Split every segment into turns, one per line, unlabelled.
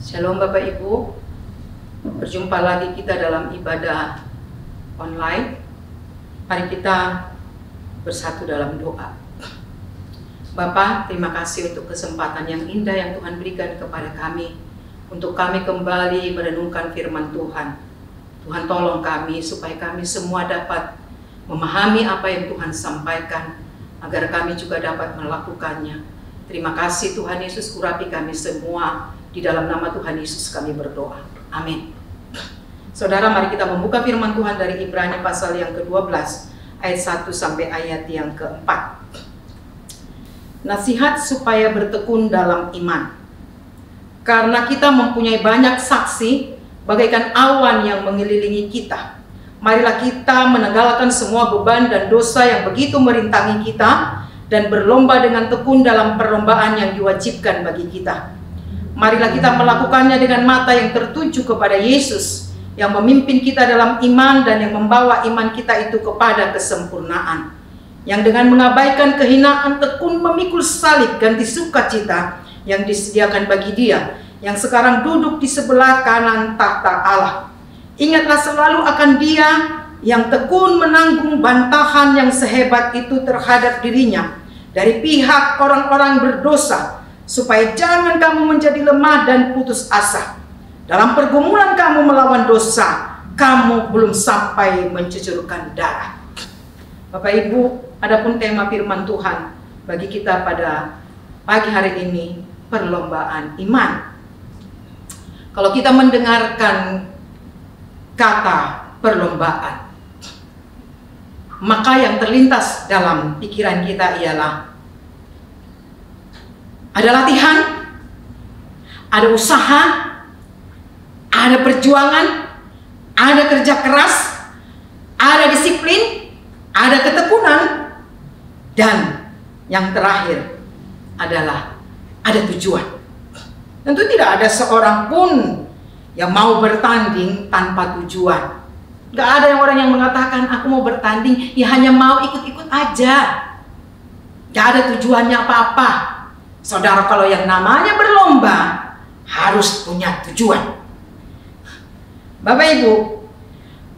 Shalom Bapak Ibu, berjumpa lagi kita dalam ibadah online. Mari kita bersatu dalam doa. Bapa, terima kasih untuk kesempatan yang indah yang Tuhan berikan kepada kami, untuk kami kembali merenungkan firman Tuhan. Tuhan tolong kami supaya kami semua dapat memahami apa yang Tuhan sampaikan, agar kami juga dapat melakukannya. Terima kasih Tuhan Yesus, urapi kami semua. Di dalam nama Tuhan Yesus kami berdoa. Amin. Saudara, mari kita membuka firman Tuhan dari Ibrani pasal yang ke-12 ayat 1 sampai ayat yang ke-4. Nasihat supaya bertekun dalam iman. Karena kita mempunyai banyak saksi bagaikan awan yang mengelilingi kita. Marilah kita menanggalkan semua beban dan dosa yang begitu merintangi kita dan berlomba dengan tekun dalam perlombaan yang diwajibkan bagi kita. Marilah kita melakukannya dengan mata yang tertuju kepada Yesus yang memimpin kita dalam iman dan yang membawa iman kita itu kepada kesempurnaan. Yang dengan mengabaikan kehinaan tekun memikul salib ganti sukacita yang disediakan bagi Dia yang sekarang duduk di sebelah kanan tahta Allah. Ingatlah selalu akan Dia yang tekun menanggung bantahan yang sehebat itu terhadap dirinya dari pihak orang-orang berdosa, supaya jangan kamu menjadi lemah dan putus asa. Dalam pergumulan kamu melawan dosa, kamu belum sampai mencucurkan darah. Bapak Ibu, adapun tema firman Tuhan bagi kita pada pagi hari ini, perlombaan iman. Kalau kita mendengarkan kata perlombaan, maka yang terlintas dalam pikiran kita ialah ada latihan, ada usaha, ada perjuangan, ada kerja keras, ada disiplin, ada ketekunan, dan yang terakhir adalah ada tujuan. Tentu tidak ada seorang pun yang mau bertanding tanpa tujuan. Gak ada orang yang mengatakan aku mau bertanding, ya hanya mau ikut-ikut aja. Gak ada tujuannya apa-apa. Saudara, kalau yang namanya berlomba harus punya tujuan. Bapak Ibu,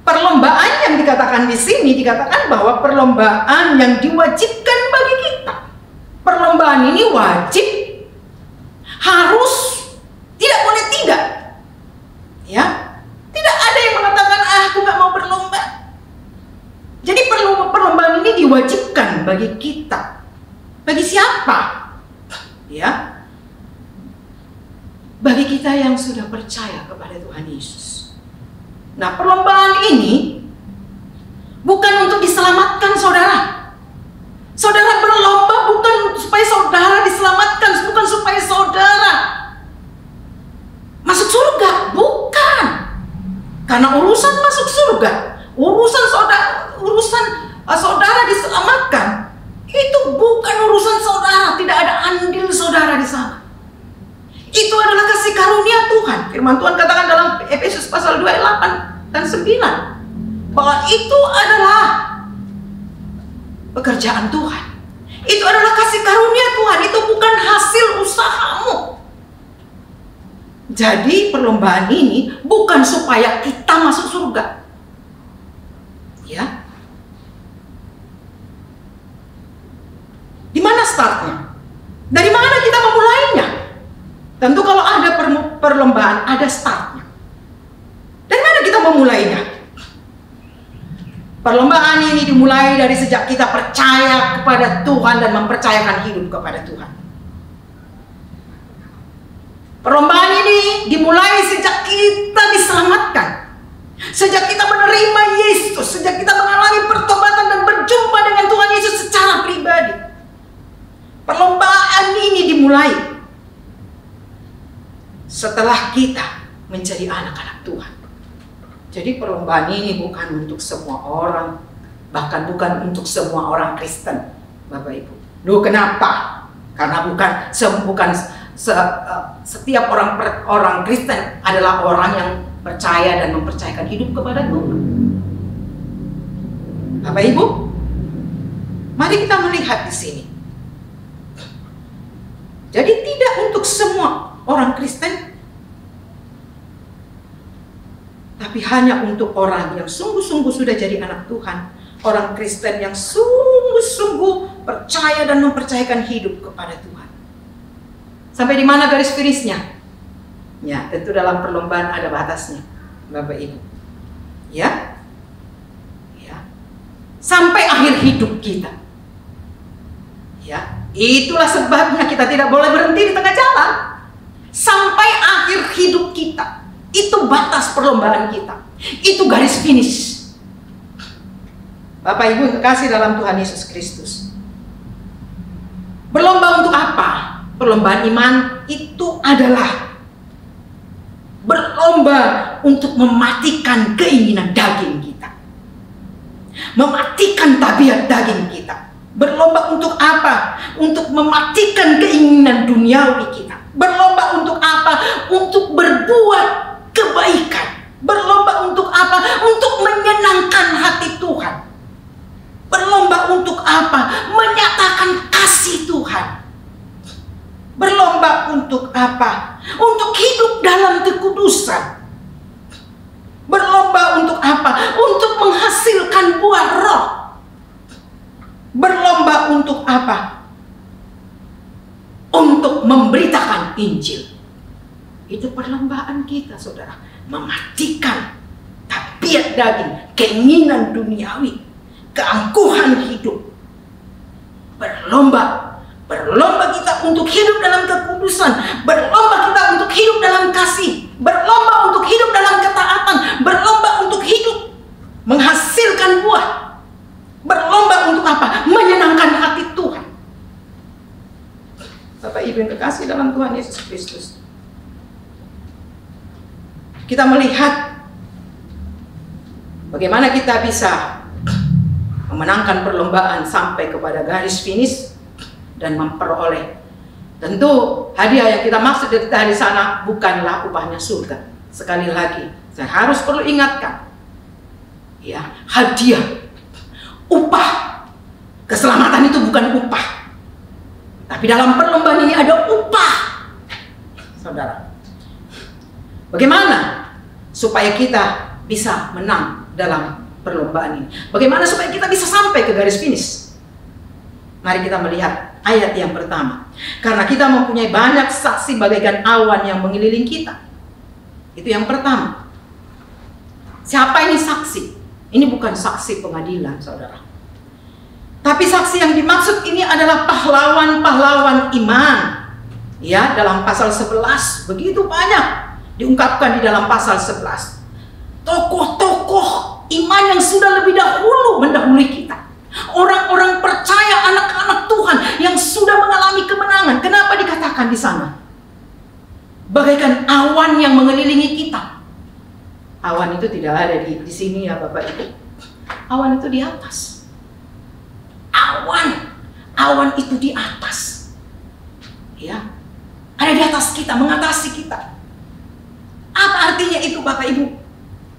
perlombaan yang dikatakan di sini dikatakan bahwa perlombaan yang diwajibkan bagi kita. Perlombaan ini wajib, harus, tidak boleh tidak. Ya, tidak ada yang mengatakan aku nggak mau berlomba. Jadi perlombaan ini diwajibkan bagi kita. Bagi siapa? Ya, bagi kita yang sudah percaya kepada Tuhan Yesus. Nah, perlombaan ini bukan untuk diselamatkan saudara. Saudara berlomba bukan supaya saudara diselamatkan, bukan supaya saudara masuk surga, bukan. Karena urusan masuk surga, urusan saudara diselamatkan, itu bukan urusan saudara, tidak ada andil saudara di sana. Itu adalah kasih karunia Tuhan. Firman Tuhan katakan dalam Efesus pasal 2 ayat 8 dan 9 bahwa itu adalah pekerjaan Tuhan. Itu adalah kasih karunia Tuhan, itu bukan hasil usahamu. Jadi perlombaan ini bukan supaya kita masuk surga. Ya. Di mana startnya? Dari mana kita memulainya? Tentu kalau ada perlombaan, ada startnya. Dari mana kita memulainya? Perlombaan ini dimulai dari sejak kita percaya kepada Tuhan dan mempercayakan hidup kepada Tuhan. Perlombaan ini dimulai sejak kita diselamatkan, sejak kita menerima Yesus, sejak kita mengalami pertobatan dan berjumpa dengan Tuhan Yesus secara pribadi. Perlombaan ini dimulai setelah kita menjadi anak-anak Tuhan. Jadi perlombaan ini bukan untuk semua orang, bahkan bukan untuk semua orang Kristen, Bapak Ibu. Loh, kenapa? Karena setiap orang Kristen adalah orang yang percaya dan mempercayakan hidup kepada Tuhan. Bapak Ibu, mari kita melihat di sini. Jadi tidak untuk semua orang Kristen tapi hanya untuk orang yang sungguh-sungguh sudah jadi anak Tuhan, orang Kristen yang sungguh-sungguh percaya dan mempercayakan hidup kepada Tuhan. Sampai di mana garis finishnya? Ya, tentu dalam perlombaan ada batasnya, Bapak Ibu. Ya, sampai akhir hidup kita. Ya, itulah sebabnya kita tidak boleh berhenti di tengah jalan. Sampai akhir hidup kita. Itu batas perlombaan kita. Itu garis finish. Bapak Ibu yang kekasih dalam Tuhan Yesus Kristus. Berlomba untuk apa? Perlombaan iman itu adalah berlomba untuk mematikan keinginan daging kita. Mematikan tabiat daging kita. Berlomba untuk apa? Untuk mematikan keinginan duniawi kita. Berlomba untuk apa? Untuk berbuat kebaikan. Berlomba untuk apa? Untuk menyenangkan hati Tuhan. Berlomba untuk apa? Menyatakan kasih Tuhan. Berlomba untuk apa? Untuk hidup dalam kekudusan. Berlomba untuk apa? Untuk menghasilkan buah roh. Berlomba untuk apa? Untuk memberitakan Injil. Itu perlombaan kita, saudara. Mematikan tabiat daging, keinginan duniawi, keangkuhan hidup. Berlomba kita untuk hidup dalam kekudusan. Berlomba kita untuk hidup dalam kasih. Berlomba untuk hidup dalam ketaatan. Berlomba untuk hidup menghasilkan buah. Berlomba untuk apa? Menyenangkan hati Tuhan. Bapak Ibu yang kekasih dalam Tuhan Yesus Kristus, kita melihat bagaimana kita bisa memenangkan perlombaan sampai kepada garis finish dan memperoleh. Tentu hadiah yang kita maksud dari sana bukanlah upahnya surga. Sekali lagi, saya harus perlu ingatkan, ya, hadiah, upah, keselamatan itu bukan upah. Tapi dalam perlombaan ini ada upah, saudara. Bagaimana supaya kita bisa menang dalam perlombaan ini? Bagaimana supaya kita bisa sampai ke garis finish? Mari kita melihat ayat yang pertama. Karena kita mempunyai banyak saksi bagaikan awan yang mengelilingi kita. Itu yang pertama. Siapa ini saksi? Ini bukan saksi pengadilan, saudara. Tapi saksi yang dimaksud ini adalah pahlawan-pahlawan iman. Ya, dalam pasal 11 begitu banyak diungkapkan di dalam pasal 11. Tokoh-tokoh iman yang sudah lebih dahulu mendahului kita. Orang-orang percaya, anak-anak Tuhan yang sudah mengalami kemenangan. Kenapa dikatakan di sana? Bagaikan awan yang mengelilingi kita. Awan itu tidak ada di sini ya Bapak Ibu. Awan itu di atas. Awan itu di atas. Ya. Ada di atas kita, mengatasi kita. Apa artinya itu Bapak Ibu?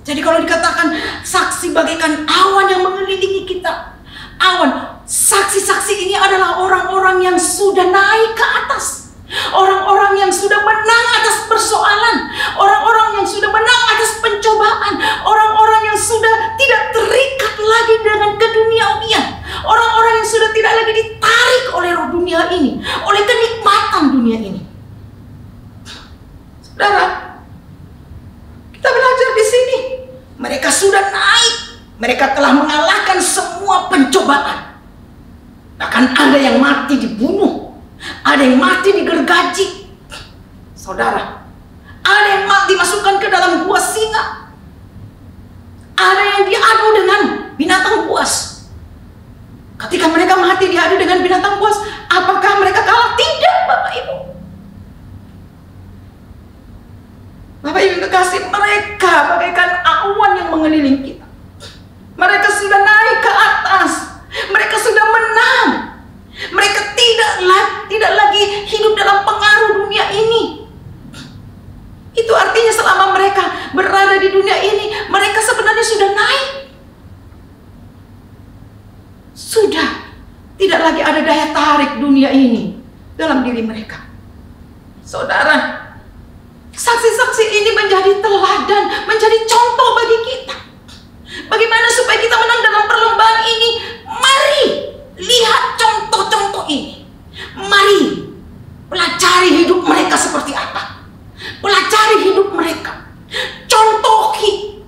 Jadi kalau dikatakan saksi bagaikan awan yang mengelilingi kita. Awan, saksi-saksi ini adalah orang-orang yang sudah naik ke atas. Orang-orang yang sudah menang atas persoalan. Orang-orang yang sudah menang atas pencobaan. Orang-orang yang sudah tidak terikat lagi dengan keduniawian. Orang-orang yang sudah tidak lagi ditarik oleh roh dunia ini, oleh kenikmatan dunia ini. Saudara, kita belajar di sini. Mereka sudah naik. Mereka telah mengalahkan semua pencobaan. Bahkan ada yang mati dibunuh. Ada yang mati digergaji. Saudara, ada yang mati dimasukkan ke dalam gua singa. Ada yang diadu dengan binatang buas. Ketika mereka mati diadu dengan binatang buas, apakah mereka kalah? Tidak, Bapak Ibu. Bapak Ibu kekasih, mereka bagaikan awan yang mengelilingi kita. Mereka sudah naik ke atas. Mereka sudah menang. Mereka tidak lagi hidup dalam pengaruh dunia ini. Itu artinya selama mereka berada di dunia ini, mereka sebenarnya sudah naik. Sudah tidak lagi ada daya tarik dunia ini dalam diri mereka. Saudara, Saksi-saksi ini menjadi teladan, menjadi contoh bagi kita. Bagaimana supaya kita menang dalam perlombaan ini? Mari lihat contoh-contoh ini. Mari pelajari hidup mereka seperti apa. Pelajari hidup mereka. Contohi.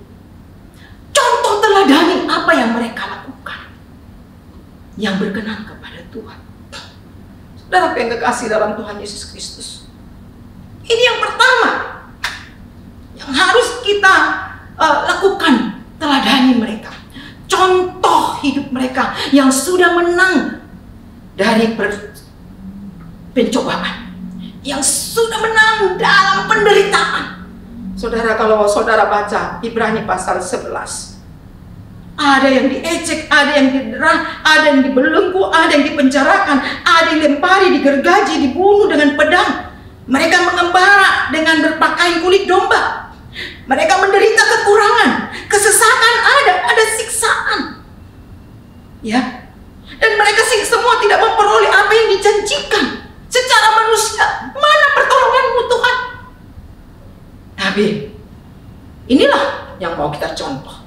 Contoh teladani apa yang mereka lakukan. Yang berkenan kepada Tuhan. Saudara yang kekasih dalam Tuhan Yesus Kristus. Ini yang pertama. Yang harus kita lakukan. Teladani mereka. Contoh hidup mereka yang sudah menang dari pencobaan. Yang sudah menang dalam penderitaan. Saudara, kalau saudara baca Ibrani pasal 11. Ada yang diejek, ada yang diderah, ada yang dibelenggu, ada yang dipenjarakan, ada yang dilempari, digergaji, dibunuh dengan pedang. Mereka mengembara dengan berpakaian kulit domba. Mereka menderita kekurangan, kesesakan ada siksaan. Ya. Dan mereka semua tidak memperoleh apa yang dijanjikan secara manusia. Mana pertolonganmu Tuhan? Tapi inilah yang mau kita contoh.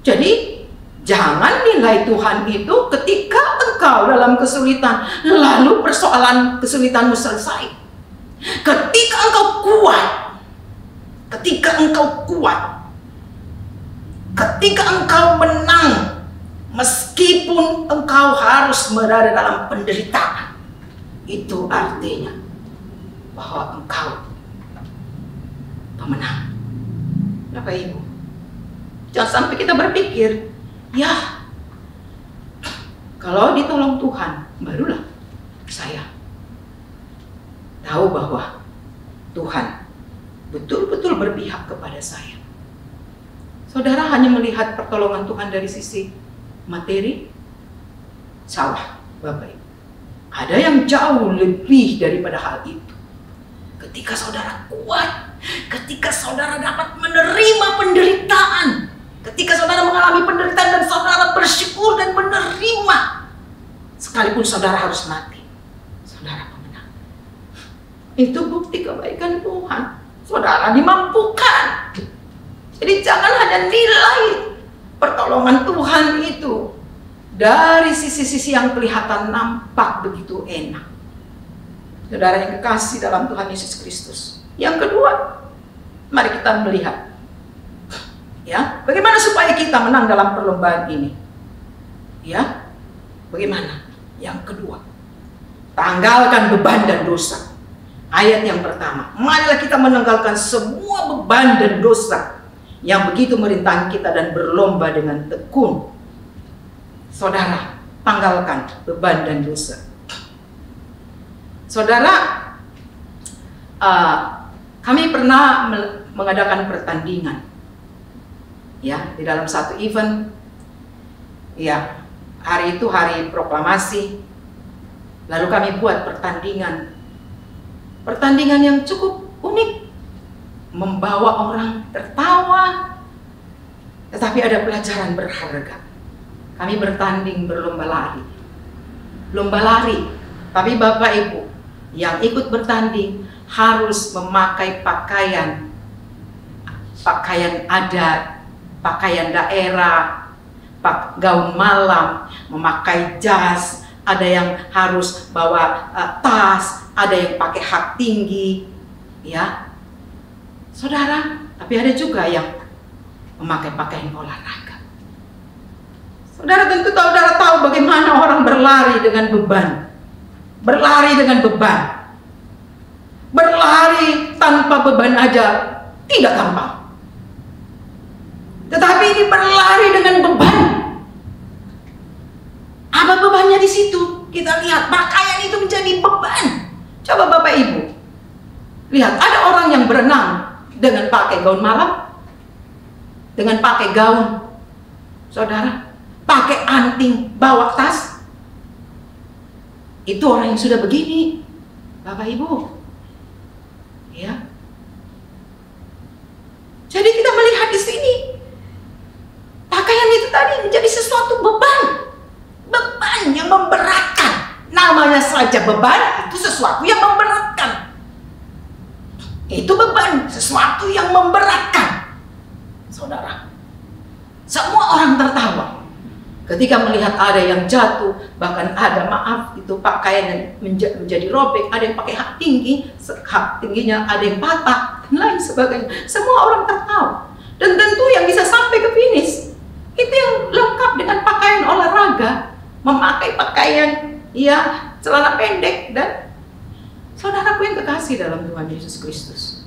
Jadi jangan nilai Tuhan itu ketika engkau dalam kesulitan, lalu persoalan kesulitanmu selesai. Ketika engkau kuat, ketika engkau menang, meskipun engkau harus berada dalam penderitaan, itu artinya bahwa engkau pemenang. Bapak Ibu, jangan sampai kita berpikir, ya kalau ditolong Tuhan, barulah saya tahu bahwa Tuhan betul-betul berpihak kepada saya. Saudara hanya melihat pertolongan Tuhan dari sisi materi, salah Bapak Ibu. Ada yang jauh lebih daripada hal itu. Ketika saudara kuat, ketika saudara dapat menerima penderitaan, ketika saudara mengalami penderitaan dan saudara bersyukur dan menerima, sekalipun saudara harus mati, saudara pemenang. Itu bukti kebaikan Tuhan. Saudara dimampukan. Jadi jangan hanya nilai pertolongan Tuhan itu dari sisi-sisi yang kelihatan nampak begitu enak. Saudara yang kekasih dalam Tuhan Yesus Kristus. Yang kedua, mari kita melihat, ya, bagaimana supaya kita menang dalam perlombaan ini. Ya, bagaimana? Yang kedua, tanggalkan beban dan dosa. Ayat yang pertama, marilah kita menanggalkan semua beban dan dosa yang begitu merintangi kita dan berlomba dengan tekun. Saudara, tanggalkan beban dan dosa. Saudara, kami pernah mengadakan pertandingan, ya, di dalam satu event. Ya, hari itu hari proklamasi. Lalu kami buat pertandingan yang cukup unik, membawa orang tertawa, tetapi ada pelajaran berharga. Kami bertanding berlomba lari, tapi Bapak Ibu yang ikut bertanding harus memakai pakaian adat, pakaian daerah, gaun malam, memakai jas. Ada yang harus bawa tas, ada yang pakai hak tinggi, ya, saudara. Tapi ada juga yang memakai pakaian olahraga. Saudara tentu saudara tahu bagaimana orang berlari dengan beban, berlari tanpa beban aja tidak gampang. Tetapi ini berlari dengan beban. Apa bebannya di situ? Kita lihat pakaian itu menjadi beban. Coba Bapak Ibu lihat, ada orang yang berenang dengan pakai gaun malam, dengan pakai gaun, saudara, pakai anting, bawa tas. Itu orang yang sudah begini, Bapak Ibu, ya. Jadi kita melihat di sini pakaian itu tadi menjadi sesuatu beban yang memberatkan. Namanya saja beban, itu sesuatu yang memberatkan. Itu beban, sesuatu yang memberatkan. Saudara, semua orang tertawa ketika melihat ada yang jatuh, bahkan ada, maaf, itu pakaian yang menjadi robek, ada yang pakai hak tinggi, hak tingginya ada yang patah, dan lain sebagainya. Semua orang tertawa. Dan tentu yang bisa sampai ke finish, itu yang lengkap dengan pakaian olahraga, memakai pakaian, ya, celana pendek, dan saudaraku yang kekasih dalam Tuhan Yesus Kristus,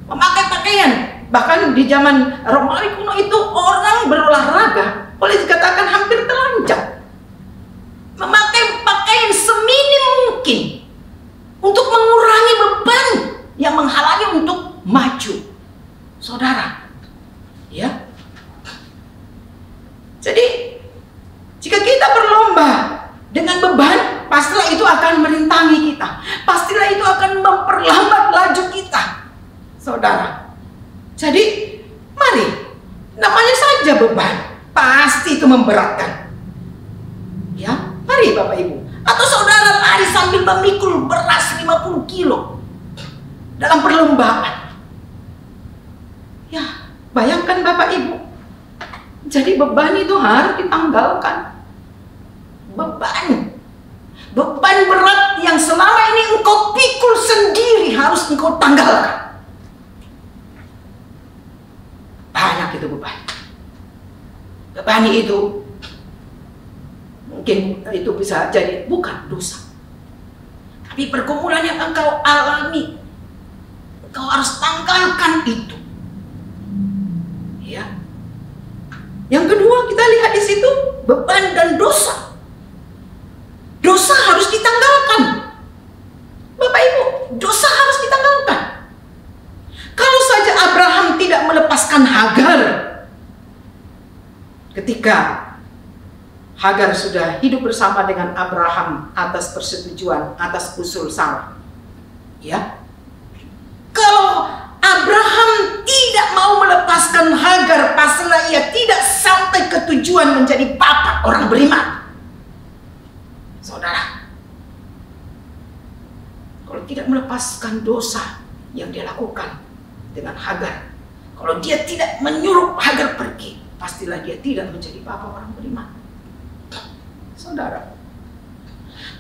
memakai pakaian. Bahkan di zaman Romawi kuno itu orang berolahraga boleh dikatakan hampir telanjang, memakai pakaian seminim mungkin untuk mengurangi beban yang menghalangi untuk maju. Saudara, ya. Jadi jika kita berlomba dengan beban, pastilah itu akan merintangi kita, pastilah itu akan memperlambat laju kita, saudara. Jadi mari, namanya saja beban, pasti itu memberatkan, ya. Mari Bapak Ibu, atau saudara lari sambil memikul beras 50 kilo dalam perlombaan, ya. Bayangkan Bapak Ibu, jadi beban itu harus ditanggalkan. Beban berat yang selama ini engkau pikul sendiri harus engkau tanggalkan. Banyak itu beban. Beban itu mungkin itu bisa jadi bukan dosa, tapi pergumulan yang engkau alami, engkau harus tanggalkan itu, ya. Yang kedua, kita lihat di situ beban dan dosa. Dosa harus ditanggalkan. Bapak Ibu, dosa harus ditanggalkan. Kalau saja Abraham tidak melepaskan Hagar, ketika Hagar sudah hidup bersama dengan Abraham atas persetujuan, atas usul Sarah, ya. Kalau Abraham tidak mau melepaskan Hagar, pastilah ia tidak sampai ke tujuan menjadi bapak orang beriman. Saudara, kalau tidak melepaskan dosa yang dia lakukan dengan Hagar, kalau dia tidak menyuruh Hagar pergi, pastilah dia tidak menjadi bapak orang beriman. Saudara,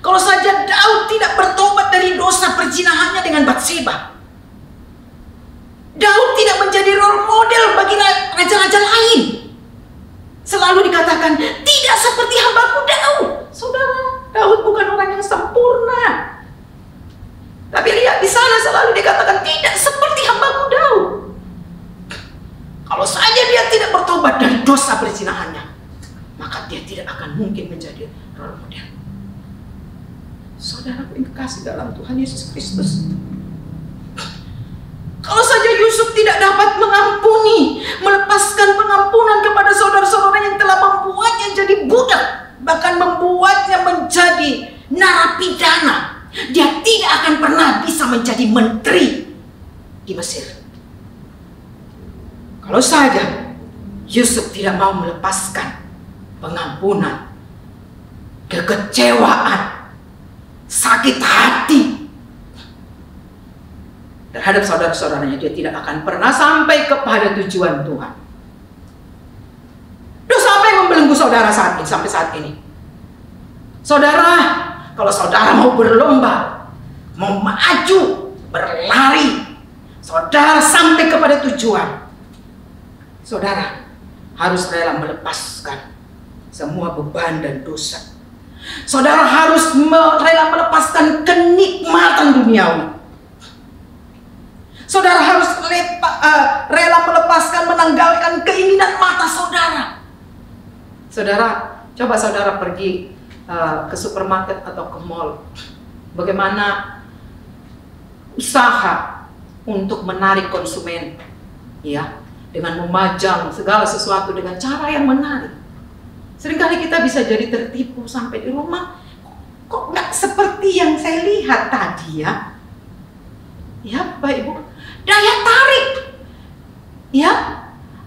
kalau saja Daud tidak bertobat dari dosa perzinahannya dengan Batseba, Daud tidak menjadi role model bagi raja-raja lain. Selalu dikatakan tidak seperti hambaku Daud. Saudara, Daud bukan orang yang sempurna, tapi lihat di sana selalu dikatakan tidak seperti hambaku Daud. Kalau saja dia tidak bertobat dari dosa perzinahannya, maka dia tidak akan mungkin menjadi role model. Saudara yang kekasih dalam Tuhan Yesus Kristus, kalau saja Yusuf tidak dapat mengampuni, melepaskan pengampunan kepada saudara-saudara yang telah membuatnya jadi budak, bahkan membuatnya menjadi narapidana, dia tidak akan pernah bisa menjadi menteri di Mesir. Kalau saja Yusuf tidak mau melepaskan pengampunan, kekecewaan, sakit hati terhadap saudara-saudaranya, dia tidak akan pernah sampai kepada tujuan Tuhan. Dosa apa yang membelenggu saudara saat ini, sampai saat ini? Saudara, kalau saudara mau berlomba, mau maju, berlari, saudara sampai kepada tujuan, saudara harus rela melepaskan semua beban dan dosa. Saudara harus rela melepaskan kenikmatan duniawi. Saudara harus rela melepaskan, menanggalkan keinginan mata saudara. Saudara, coba saudara pergi ke supermarket atau ke mall. Bagaimana usaha untuk menarik konsumen, ya, dengan memajang segala sesuatu dengan cara yang menarik. Seringkali kita bisa jadi tertipu sampai di rumah, kok nggak seperti yang saya lihat tadi, ya. Ya, Bapak Ibu, daya tarik, ya,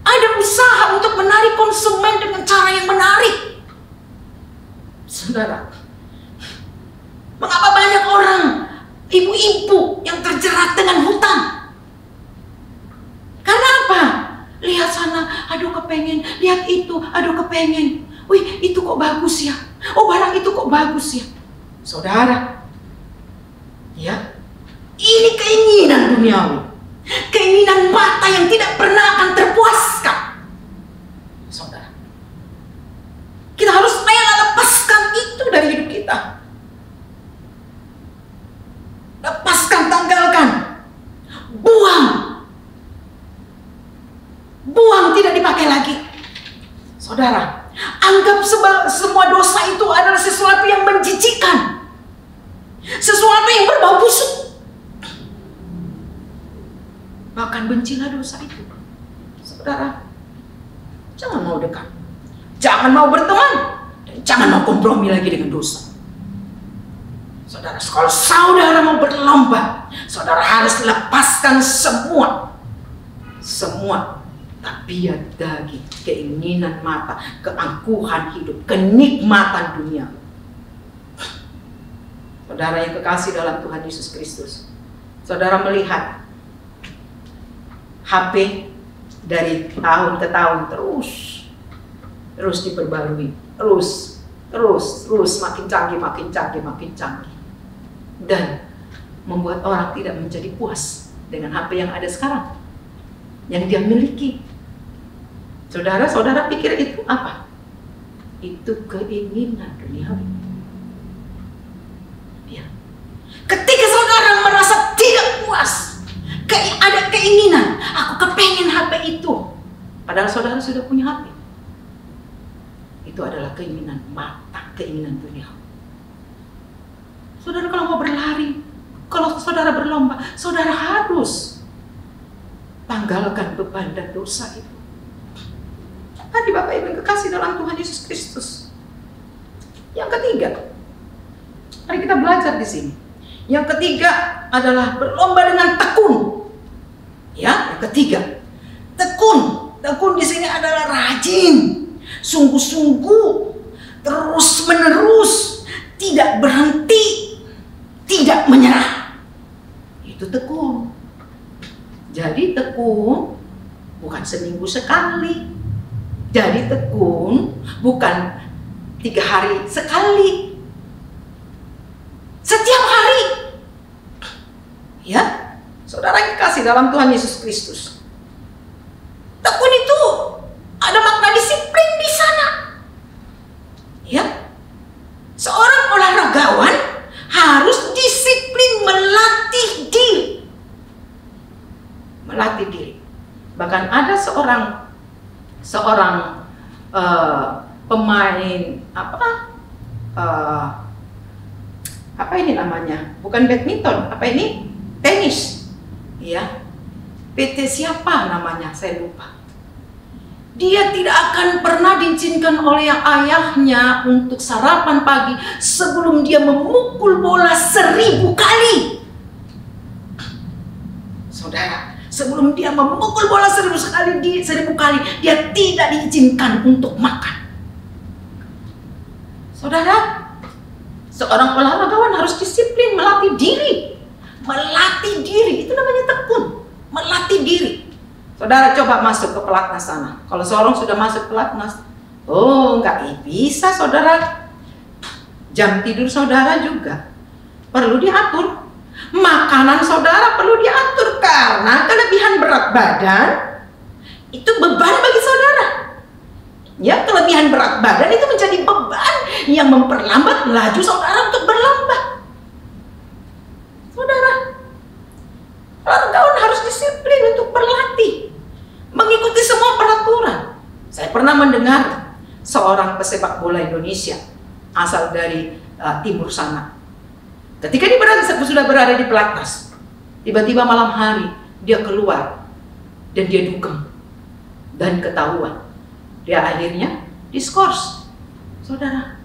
ada usaha untuk menarik konsumen dengan cara yang menarik. Saudara, mengapa banyak orang, ibu-ibu yang terjerat dengan hutang? itu, aduh kepengen. Wih, itu kok bagus ya. Oh, barang itu kok bagus ya. Saudara, ya, ini keinginan duniawi. Keinginan mata yang tidak pernah akan terpuaskan. Saudara, kita harus rela lepaskan itu dari hidup kita. Lepaskan, tanggalkan. Buang. Buang, tidak dipakai lagi. Saudara, anggap semua dosa itu adalah sesuatu yang menjijikkan. Sesuatu yang berbau busuk. Bahkan bencilah dosa itu. Saudara, jangan mau dekat. Jangan mau berteman. Dan jangan mau kompromi lagi dengan dosa. Saudara, kalau saudara mau berlomba, saudara harus lepaskan semua tabiat daging, keinginan mata, keangkuhan hidup, kenikmatan dunia. Saudara yang kekasih dalam Tuhan Yesus Kristus, saudara melihat HP dari tahun ke tahun terus diperbarui, terus makin canggih, dan membuat orang tidak menjadi puas dengan HP yang ada sekarang, yang dia miliki. Saudara pikir itu apa? Itu keinginan duniawi. Ya. Ketika saudara merasa tidak puas, ada keinginan, aku kepengen HP itu, padahal saudara sudah punya HP. Itu adalah keinginan mata, keinginan duniawi. Saudara kalau mau berlari, kalau saudara berlomba, saudara harus tanggalkan beban dan dosa itu. Tadi Bapak Ibu yang kekasih dalam Tuhan Yesus Kristus. Yang ketiga, mari kita belajar di sini. Yang ketiga adalah berlomba dengan tekun. Ya, yang ketiga, tekun. Tekun di sini adalah rajin, sungguh-sungguh, terus-menerus, tidak berhenti, tidak menyerah. Itu tekun. Jadi tekun bukan seminggu sekali. Jadi tekun bukan 3 hari sekali. Setiap hari. Ya, saudara yang kasih dalam Tuhan Yesus Kristus. Tekun itu ada makna disiplin di sana. Ya. Seorang olahragawan harus disiplin melatih diri. Melatih diri. Bahkan ada seorang pemain apa ini namanya? Bukan badminton, apa ini? Tenis. Ya. PT siapa namanya? Saya lupa. Dia tidak akan pernah diizinkan oleh ayahnya untuk sarapan pagi sebelum dia memukul bola 1000 kali. Saudara, sebelum dia memukul bola 1000 kali, dia tidak diizinkan untuk makan. Saudara, seorang olahragawan harus disiplin, melatih diri. Melatih diri, itu namanya tekun. Melatih diri. Saudara coba masuk ke pelatnas sana. Kalau seorang sudah masuk pelatnas, oh nggak bisa saudara. Jam tidur saudara juga perlu diatur. Makanan saudara perlu diatur karena kelebihan berat badan itu beban bagi saudara. Ya, kelebihan berat badan itu menjadi beban yang memperlambat laju saudara untuk berlomba. Saudara, olahragawan harus disiplin untuk berlatih, mengikuti semua peraturan. Saya pernah mendengar seorang pesepak bola Indonesia asal dari timur sana. Ketika dia sudah berada di pelatnas, tiba-tiba malam hari dia keluar dan dia dugem dan ketahuan. Dia akhirnya diskors. Saudara,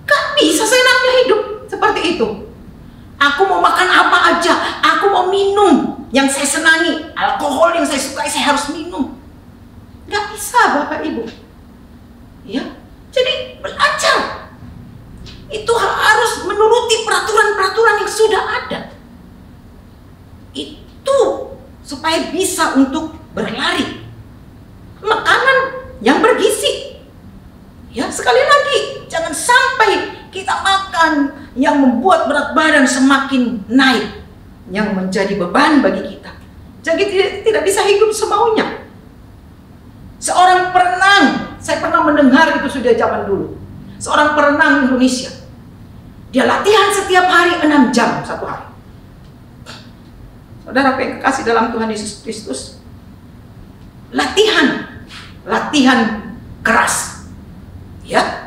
gak bisa seenaknya hidup seperti itu. Aku mau makan apa aja, aku mau minum yang saya senangi, alkohol yang saya sukai saya harus minum. Gak bisa Bapak Ibu. Ya, jadi belajar. Itu harus menuruti peraturan-peraturan yang sudah ada. Itu supaya bisa untuk berlari. Makanan yang pekerjaan yang membuat berat badan semakin naik, yang menjadi beban bagi kita. Jadi tidak bisa hidup semaunya. Seorang perenang, saya pernah mendengar itu sudah zaman dulu. Seorang perenang Indonesia, dia latihan setiap hari 6 jam satu hari. Saudara yang kekasih dalam Tuhan Yesus Kristus, latihan keras, ya.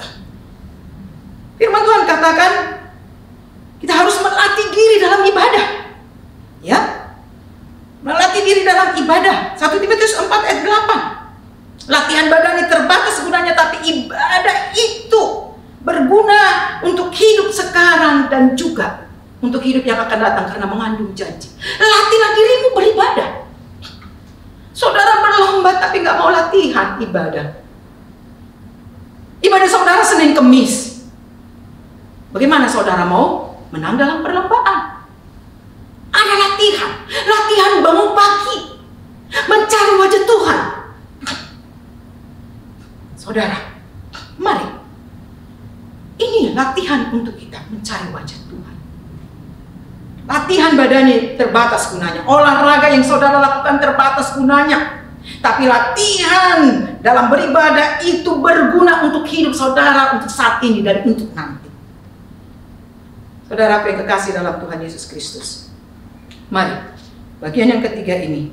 Firman Tuhan katakan kita harus melatih diri dalam ibadah, ya, melatih diri dalam ibadah. 1 Timotius 4 ayat 8. Latihan badan ini terbatas gunanya, tapi ibadah itu berguna untuk hidup sekarang dan juga untuk hidup yang akan datang karena mengandung janji. Latihlah dirimu beribadah. Saudara berlomba tapi nggak mau latihan ibadah. Ibadah saudara Senin Kemis. Bagaimana saudara mau menang dalam perlombaan? Ada latihan bangun pagi, mencari wajah Tuhan. Saudara, mari. Ini latihan untuk kita mencari wajah Tuhan. Latihan badannya terbatas gunanya. Olahraga yang saudara lakukan terbatas gunanya. Tapi latihan dalam beribadah itu berguna untuk hidup saudara, untuk saat ini dan untuk nanti. Saudara yang kekasih dalam Tuhan Yesus Kristus, mari, bagian yang ketiga ini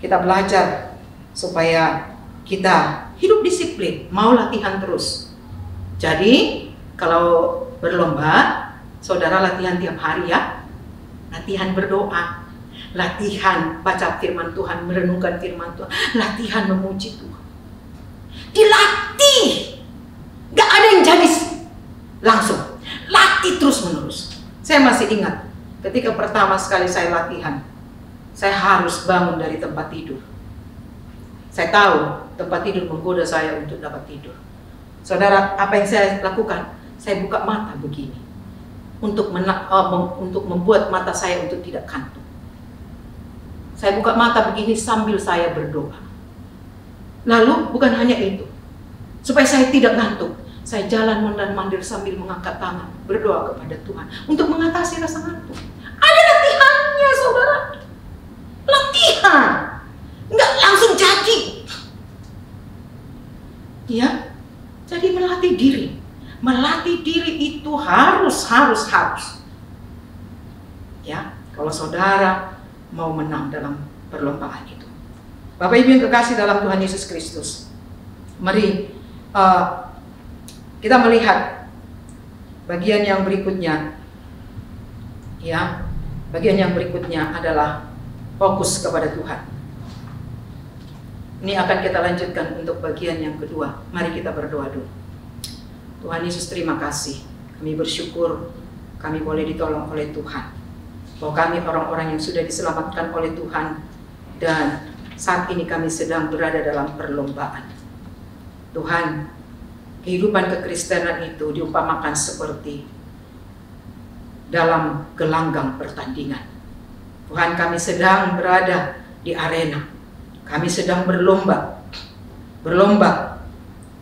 kita belajar supaya kita hidup disiplin, mau latihan terus. Jadi kalau berlomba, saudara latihan tiap hari ya, latihan berdoa, latihan baca firman Tuhan, merenungkan firman Tuhan, latihan memuji Tuhan. Dilatih, gak ada yang jadi langsung, latih terus menerus. Saya masih ingat ketika pertama sekali saya latihan, saya harus bangun dari tempat tidur. Saya tahu tempat tidur menggoda saya untuk dapat tidur. Saudara, apa yang saya lakukan? Saya buka mata begini untuk membuat mata saya untuk tidak kantuk. Saya buka mata begini sambil saya berdoa. Lalu bukan hanya itu, supaya saya tidak ngantuk, saya jalan mondar-mandir sambil mengangkat tangan, berdoa kepada Tuhan untuk mengatasi rasa ngantuk. Ada latihannya, saudara. Latihan, nggak langsung jadi. Ya, jadi melatih diri. Melatih diri itu harus. Ya, kalau saudara mau menang dalam perlombaan itu. Bapak Ibu yang kekasih dalam Tuhan Yesus Kristus, mari kita melihat bagian yang berikutnya. Ya, bagian yang berikutnya adalah fokus kepada Tuhan. Ini akan kita lanjutkan untuk bagian yang kedua. Mari kita berdoa dulu. Tuhan Yesus, terima kasih. Kami bersyukur kami boleh ditolong oleh Tuhan. Bahwa kami orang-orang yang sudah diselamatkan oleh Tuhan. Dan saat ini kami sedang berada dalam perlombaan. Tuhan, kehidupan kekristenan itu diumpamakan seperti dalam gelanggang pertandingan. Tuhan, kami sedang berada di arena. Kami sedang berlomba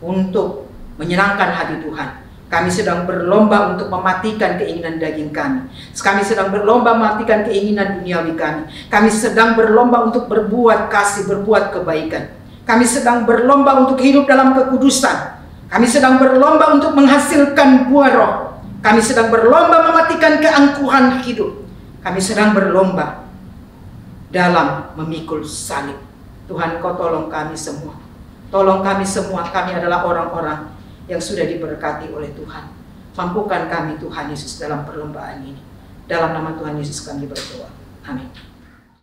untuk menyenangkan hati Tuhan. Kami sedang berlomba untuk mematikan keinginan daging kami. Kami sedang berlomba mematikan keinginan duniawi kami. Kami sedang berlomba untuk berbuat kasih, berbuat kebaikan. Kami sedang berlomba untuk hidup dalam kekudusan. Kami sedang berlomba untuk menghasilkan buah roh. Kami sedang berlomba mematikan keangkuhan hidup. Kami sedang berlomba dalam memikul salib. Tuhan, Kau tolong kami semua. Tolong kami semua, kami adalah orang-orang yang sudah diberkati oleh Tuhan. Mampukan kami Tuhan Yesus dalam perlombaan ini. Dalam nama Tuhan Yesus kami berdoa. Amin.